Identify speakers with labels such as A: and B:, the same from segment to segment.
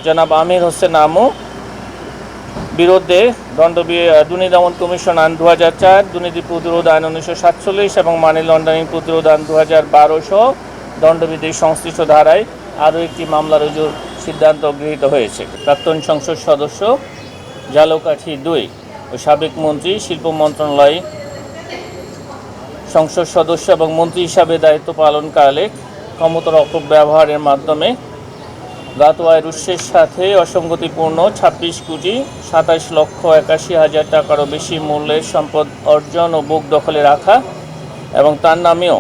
A: জনাব আমির হোসেন আমু বিরুদ্ধে দুর্নীতি দমন কমিশন আইন 2004, দুর্নীতি প্রতিরোধ আইন 1947 এবং মানি লন্ডারিং প্রতিরোধ আইন 2012 সহ দণ্ডবিধির সংশ্লিষ্ট ধারায় আরও একটি মামলা রুজুর সিদ্ধান্ত গৃহীত হয়েছে। প্রাক্তন সংসদ সদস্য ঝালকাঠি 2 ও সাবেক মন্ত্রী শিল্প মন্ত্রণালয় সংসদ সদস্য এবং মন্ত্রী হিসাবে দায়িত্ব পালনকালে ক্ষমতার অপব্যবহারের মাধ্যমে জ্ঞাত আয়ের উৎসের সাথে অসঙ্গতিপূর্ণ 26,27,81,000 টাকারও বেশি মূল্যের সম্পদ অর্জন ও বুক দখলে রাখা এবং তার নামেও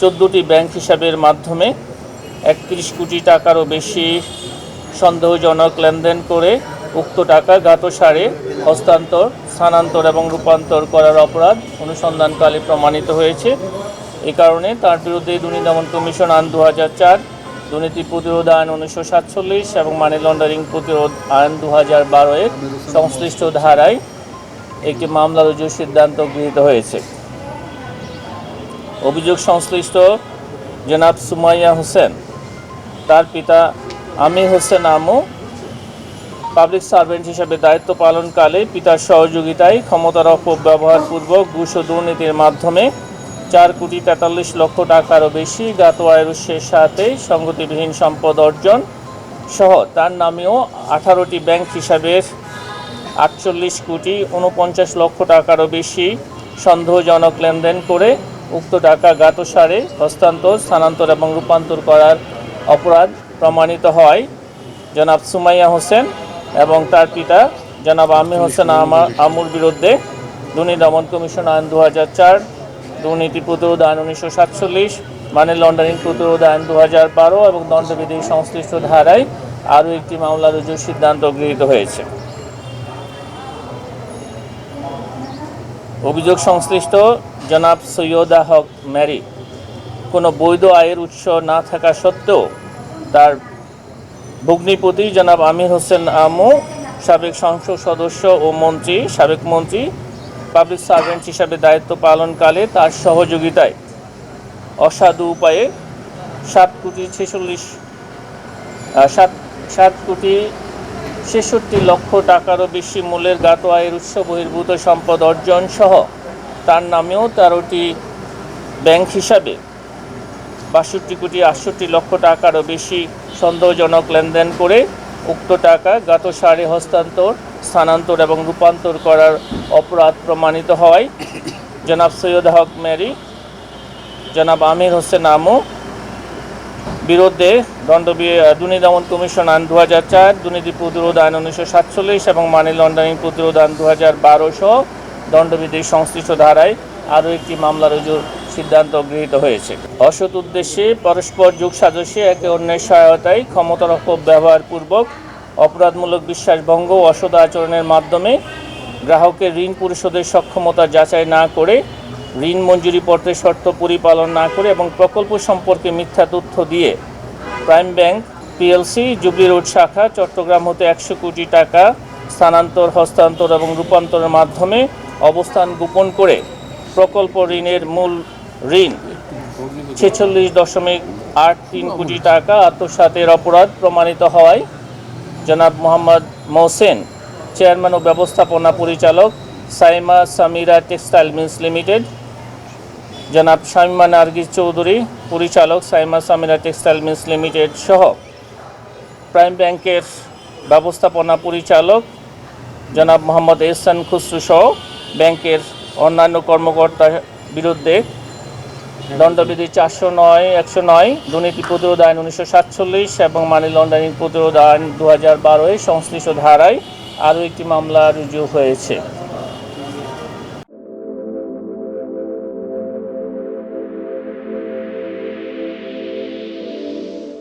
A: 14টি ব্যাংক হিসাবের মাধ্যমে 31 কোটি টাকারও বেশি সন্দেহজনক লেনদেন করে উক্ত টাকা জ্ঞাতসারে হস্তান্তর, স্থানান্তর এবং রূপান্তর করার অপরাধ অনুসন্ধানকালে প্রমাণিত হয়েছে। এ কারণে তার বিরুদ্ধে দুর্নীতি দমন কমিশন আইন 2004, দুর্নীতি প্রতিরোধ আইন 1947 এবং মানি লন্ডারিং প্রতিরোধ আইন 2012-এর সংশ্লিষ্ট ধারায় একটি মামলা রুজুর সিদ্ধান্ত গৃহীত হয়েছে। অভিযোগ সংশ্লিষ্ট জনাব সুমাইয়া হোসেন, তার পিতা আমির হোসেন আমু পাবলিক সার্ভেন্ট হিসেবে দায়িত্ব পালনকালে পিতার সহযোগিতায় ক্ষমতার অপব্যবহারপূর্বক ঘুষ ও দুর্নীতির মাধ্যমে 4,43,00,000 টাকারও বেশি জ্ঞাত আয়ের উৎসের সাথে সংগতিবিহীন সম্পদ অর্জন সহ তার নামেও 18টি ব্যাংক হিসাবের 48,49,00,000 টাকারও বেশি সন্দেহজনক লেনদেন করে উক্ত টাকা জ্ঞাতসারে হস্তান্তর, স্থানান্তর এবং রূপান্তর করার অপরাধ প্রমাণিত হয় জনাব সুমাইয়া হোসেন এবং তার পিতা জনাব আমির হোসেন আমুর বিরুদ্ধে দুর্নীতি দমন কমিশন আইন 2004, দুর্নীতি প্রতিরোধ আইন 1947, মানি লন্ডারিং প্রতিরোধ আইন 2012 এবং দণ্ডবিধির সংশ্লিষ্ট ধারায় আরও একটি মামলা রুজুর সিদ্ধান্ত গৃহীত হয়েছে। অভিযোগ সংশ্লিষ্ট জনাব সৈয়দা হক ম্যারি কোনো বৈধ আয়ের উৎস না থাকা সত্ত্বেও তার ভগ্নিপতি জনাব আমির হোসেন আমু সাবেক সংসদ সদস্য ও সাবেক মন্ত্রী পাবলিক সার্ভেন্ট হিসাবে দায়িত্ব পালনকালে তার সহযোগিতায় অসাধু উপায়ে 7,66,00,000 টাকারও বেশি মূল্যের জ্ঞাত আয়ের উৎস বহির্ভূত সম্পদ অর্জন সহ তার নামেও 13টি ব্যাংক হিসাবে 62,68,00,000 টাকারও বেশি সন্দেহজনক লেনদেন করে উক্ত টাকা জ্ঞাতসারে হস্তান্তর, স্থানান্তর এবং রূপান্তর করার অপরাধ প্রমাণিত হয় জনাব সৈয়দা হক ম্যারি, জনাব আমির হোসেন আমু বিরুদ্ধে দুর্নীতি দমন কমিশন আইন 2004, দুর্নীতি প্রতিরোধ আইন 1947 এবং মানি লন্ডারিং প্রতিরোধ আইন 2012 সহ দণ্ডবিধির সংশ্লিষ্ট ধারায় আরও একটি মামলা রুজুর সিদ্ধান্ত গৃহীত হয়েছে। অসৎ উদ্দেশ্যে পরস্পর যোগসাজশে একে অন্যের সহায়তায় ক্ষমতার অপব্যবহারপূর্বক অপরাধমূলক বিশ্বাসভঙ্গ ও অসৎ আচরণের মাধ্যমে গ্রাহকের ঋণ পরিশোধের সক্ষমতা যাচাই না করে, ঋণ মঞ্জুরিপত্রের শর্ত পরিপালন না করে এবং প্রকল্প সম্পর্কে মিথ্যা তথ্য দিয়ে prime bank PLC jubilee road শাখা চট্টগ্রাম হতে 100 কোটি টাকা স্থানান্তর, হস্তান্তর এবং রূপান্তরের মাধ্যমে অবস্থান গোপন করে প্রকল্প ঋণের মূল ঋণ 46.83 কোটি টাকা আত্মসাতের অপরাধ প্রমাণিত হওয়ায় জনাব মোহাম্মদ মোহসেন, চেয়ারম্যান ও ব্যবস্থাপনা পরিচালক Saima Samira textile mills limited, জনাব শামিমা নার্গিস চৌধুরী, পরিচালক Saima Samira textile mills limited সহ প্রাইম ব্যাংকের ব্যবস্থাপনা পরিচালক জনাব মোহাম্মদ এহসান খুসরু সহ ব্যাংকের অন্যান্য কর্মকর্তার বিরুদ্ধে দণ্ডবিধি 409, দুর্নীতি প্রতিরোধ আইন 1947 এবং মানি লন্ডারিং প্রতিরোধ আইন 2012 সংশ্লিষ্ট ধারায় আরও একটি মামলা রুজু হয়েছে।